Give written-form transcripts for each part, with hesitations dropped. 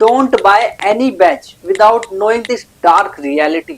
Don't buy any batch without knowing this dark reality।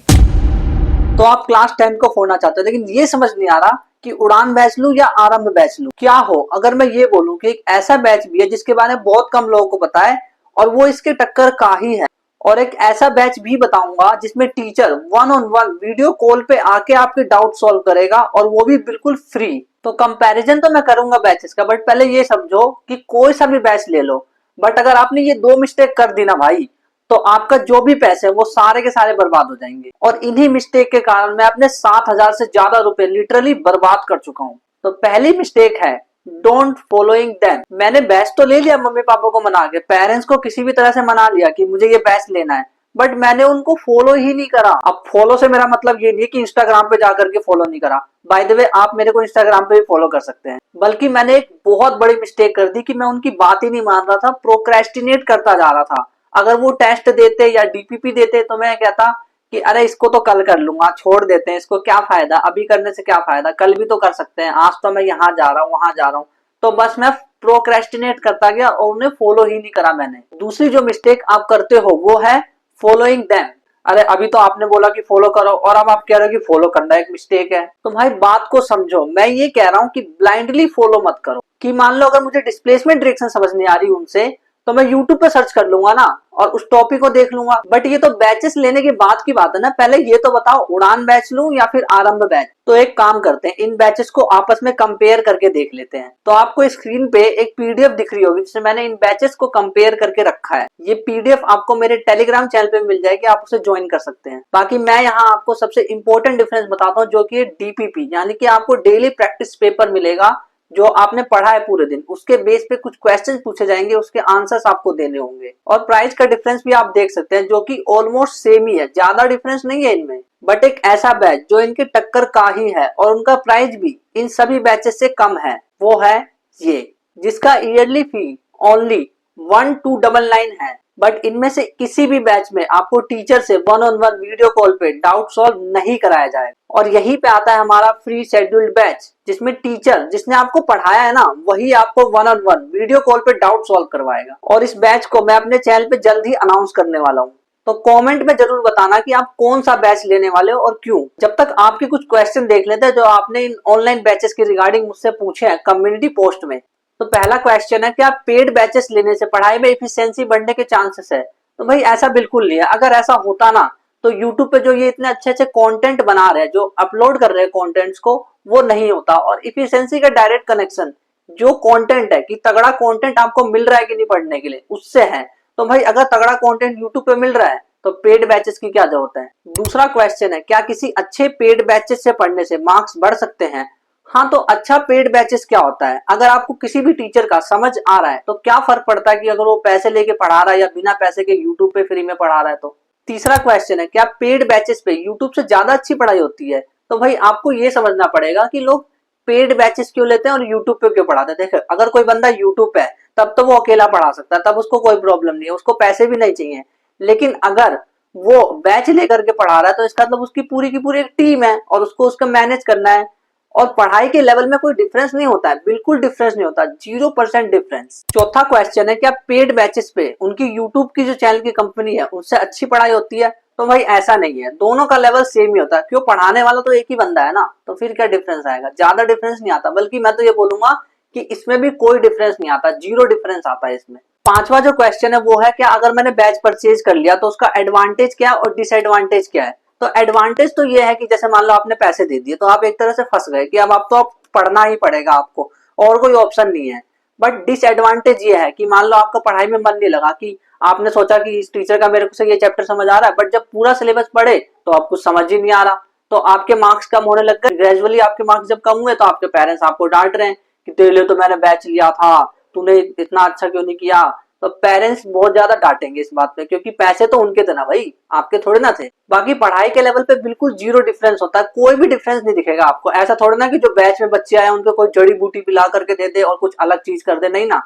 तो आप class 10 को फोड़ना चाहते हो, लेकिन ये समझ नहीं आ रहा कि उड़ान बैच लूं या आरंभ बैच लूं। क्या हो अगर मैं ये बोलूं कि एक ऐसा बैच भी है जिसके बारे में बहुत कम लोगों को पता है और वो इसके टक्कर का ही है, और एक ऐसा बैच भी बताऊंगा जिसमें टीचर 1-on-1 वीडियो कॉल पे आके आपके डाउट सॉल्व करेगा और वो भी बिल्कुल फ्री। तो कंपैरिजन तो मैं करूंगा बैचेस का, बट पहले ये समझो कि कोई सा भी बैच ले लो, बट अगर आपने ये दो मिस्टेक कर दी ना भाई, तो आपका जो भी पैसे है वो सारे के सारे बर्बाद हो जाएंगे। और इन्हीं मिस्टेक के कारण मैं अपने 7,000 से ज्यादा रुपए लिटरली बर्बाद कर चुका हूँ। तो पहली मिस्टेक है डोंट फॉलोइंग देम। मैंने बैच तो ले लिया मम्मी पापा को मना के, पेरेंट्स को किसी भी तरह से मना लिया कि मुझे ये बैच लेना है, बट मैंने उनको फॉलो ही नहीं करा। अब फॉलो से मेरा मतलब ये नहीं है कि इंस्टाग्राम पे जाकर के फॉलो नहीं करा। बाय द वे आप मेरे को इंस्टाग्राम पे भी फॉलो कर सकते हैं। बल्कि मैंने एक बहुत बड़ी मिस्टेक कर दी कि मैं उनकी बात ही नहीं मान रहा था, प्रोक्रेस्टिनेट करता जा रहा था। अगर वो टेस्ट देते या डीपीपी देते तो मैं कहता कि अरे इसको तो कल कर लूंगा, छोड़ देते हैं इसको, क्या फायदा, अभी करने से क्या फायदा, कल भी तो कर सकते हैं, आज तो मैं यहाँ जा रहा हूँ वहां जा रहा हूँ। तो बस मैं प्रोक्रेस्टिनेट करता गया और उन्हें फॉलो ही नहीं करा मैंने। दूसरी जो मिस्टेक आप करते हो वो है फॉलोइंग देम। अरे अभी तो आपने बोला कि फॉलो करो और अब आप कह रहे हो कि फॉलो करना एक मिस्टेक है। तो भाई बात को समझो, मैं ये कह रहा हूँ कि ब्लाइंडली फॉलो मत करो। कि मान लो अगर मुझे डिस्प्लेसमेंट डायरेक्शन समझ नहीं आ रही उनसे, तो मैं यूट्यूब पे सर्च कर लूंगा ना और उस टॉपिक को देख लूंगा। बट ये तो बैचेस लेने के बाद की बात है ना, पहले ये तो बताओ उड़ान बैच लूं या फिर आरंभ बैच। तो एक काम करते हैं, इन बैचेस को आपस में कंपेयर करके देख लेते हैं। तो आपको स्क्रीन पे एक पीडीएफ दिख रही होगी जिसमें मैंने इन बैचेस को कंपेयर करके रखा है। ये पीडीएफ आपको मेरे टेलीग्राम चैनल पे मिल जाएगी, आप उसे ज्वाइन कर सकते हैं। बाकी मैं यहाँ आपको सबसे इंपॉर्टेंट डिफरेंस बताता हूँ, जो कि डीपीपी, यानी कि आपको डेली प्रैक्टिस पेपर मिलेगा जो आपने पढ़ा है पूरे दिन, उसके बेस पे कुछ क्वेश्चंस पूछे जाएंगे, उसके आंसर्स आपको देने होंगे। और प्राइस का डिफरेंस भी आप देख सकते हैं जो कि ऑलमोस्ट सेम ही है, ज्यादा डिफरेंस नहीं है इनमें। बट एक ऐसा बैच जो इनके टक्कर का ही है और उनका प्राइस भी इन सभी बैचेस से कम है, वो है ये, जिसका ईयरली फी ओनली 1299 है। बट इनमें से किसी भी बैच में आपको टीचर से 1-on-1 वीडियो कॉल पे डाउट सॉल्व नहीं कराया जाएगा। और यही पे आता है हमारा फ्री शेड्यूल्ड बैच, जिसमें टीचर जिसने आपको पढ़ाया है ना, वही आपको 1-on-1 वीडियो कॉल पे डाउट सॉल्व करवाएगा। और इस बैच को मैं अपने चैनल पे जल्द ही अनाउंस करने वाला हूँ। तो कमेंट में जरूर बताना कि आप कौन सा बैच लेने वाले हो और क्यों। जब तक आपके कुछ क्वेश्चन देख लेते हैं जो आपने इन ऑनलाइन बैचेस के रिगार्डिंग मुझसे पूछे हैं कम्युनिटी पोस्ट में। तो पहला क्वेश्चन है, क्या पेड बैचेस लेने से पढ़ाई में एफिशिएंसी बढ़ने के चांसेस है? तो भाई ऐसा बिल्कुल नहीं है। अगर ऐसा होता ना तो यूट्यूब पे जो ये इतने अच्छे अच्छे कंटेंट बना रहे हैं, जो अपलोड कर रहे हैं कंटेंट्स को, वो नहीं होता। और एफिशिएंसी का डायरेक्ट कनेक्शन जो कंटेंट है, कि तगड़ा कंटेंट आपको मिल रहा है कि नहीं पढ़ने के लिए, उससे है। तो भाई अगर तगड़ा कंटेंट यूट्यूब पे मिल रहा है तो पेड बैचेस की क्या जरूरत है। दूसरा क्वेश्चन है, क्या किसी अच्छे पेड बैचेस से पढ़ने से मार्क्स बढ़ सकते हैं? हाँ, तो अच्छा पेड बैचेस क्या होता है? अगर आपको किसी भी टीचर का समझ आ रहा है तो क्या फर्क पड़ता है कि अगर वो पैसे लेके पढ़ा रहा है या बिना पैसे के यूट्यूब पे फ्री में पढ़ा रहा है। तो तीसरा क्वेश्चन है, क्या पेड बैचेस पे यूट्यूब से ज्यादा अच्छी पढ़ाई होती है? तो भाई आपको ये समझना पड़ेगा कि लोग पेड बैचेस क्यों लेते हैं और यूट्यूब पे क्यों पढ़ाते हैं। देखो, अगर कोई बंदा यूट्यूब पे है तब तो वो अकेला पढ़ा सकता है, तब उसको कोई प्रॉब्लम नहीं है, उसको पैसे भी नहीं चाहिए। लेकिन अगर वो बैच लेकर के पढ़ा रहा है तो इसका मतलब उसकी पूरी की पूरी एक टीम है और उसको उसका मैनेज करना है। और पढ़ाई के लेवल में कोई डिफरेंस नहीं होता है, बिल्कुल डिफरेंस नहीं होता, 0% डिफरेंस। चौथा क्वेश्चन है, क्या पेड बैचेस पे उनकी यूट्यूब की जो चैनल की कंपनी है उससे अच्छी पढ़ाई होती है? तो भाई ऐसा नहीं है, दोनों का लेवल सेम ही होता है। क्यों, पढ़ाने वाला तो एक ही बंदा है ना, तो फिर क्या डिफरेंस आएगा? ज्यादा डिफरेंस नहीं आता। बल्कि मैं तो ये बोलूंगा कि इसमें भी कोई डिफरेंस नहीं आता, 0 डिफरेंस आता है इसमें। पांचवा जो क्वेश्चन है वो है, क्या अगर मैंने बैच परचेज कर लिया तो उसका एडवांटेज क्या और डिसएडवांटेज क्या है? तो एडवांटेज तो ये है कि जैसे मान लो आपने पैसे दे दिए तो आप एक तरह से फंस गए कि अब आप तो पढ़ना ही पड़ेगा आपको, और कोई ऑप्शन नहीं है। बट डिसएडवांटेज ये है कि मान लो आपका पढ़ाई में मन नहीं लगा, कि आपने सोचा कि इस टीचर का मेरे को से ये चैप्टर समझ आ रहा है, बट जब पूरा सिलेबस पढ़े तो आपको समझ ही नहीं आ रहा, तो आपके मार्क्स कम होने लग गए। ग्रेजुअली आपके मार्क्स जब कम हुए तो आपके पेरेंट्स आपको डांट रहे हैं कि तेरे लिए तो मैंने बैच लिया था, तूने इतना अच्छा क्यों नहीं किया। तो पेरेंट्स बहुत ज्यादा डांटेंगे इस बात पे, क्योंकि पैसे तो उनके थे ना भाई, आपके थोड़े ना थे। बाकी पढ़ाई के लेवल पे बिल्कुल 0 डिफरेंस होता है, कोई भी डिफरेंस नहीं दिखेगा आपको। ऐसा थोड़ा ना कि जो बैच में बच्चे आए उनको कोई जड़ी बूटी पिला करके दे दे और कुछ अलग चीज कर दे, नहीं ना।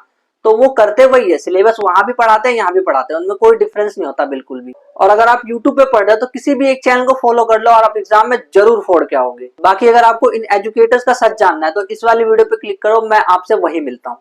तो वो करते वही है, सिलेबस वहां भी पढ़ाते हैं यहाँ भी पढ़ाते हैं, उनमें कोई डिफरेंस नहीं होता बिल्कुल भी। और अगर आप यूट्यूब पे पढ़ रहे हो तो किसी भी एक चैनल को फॉलो कर लो और आप एग्जाम में जरूर फोड़ के आओगे। बाकी अगर आपको इन एजुकेटर्स का सच जानना है तो इस वाली वीडियो पे क्लिक करो, मैं आपसे वही मिलता हूँ।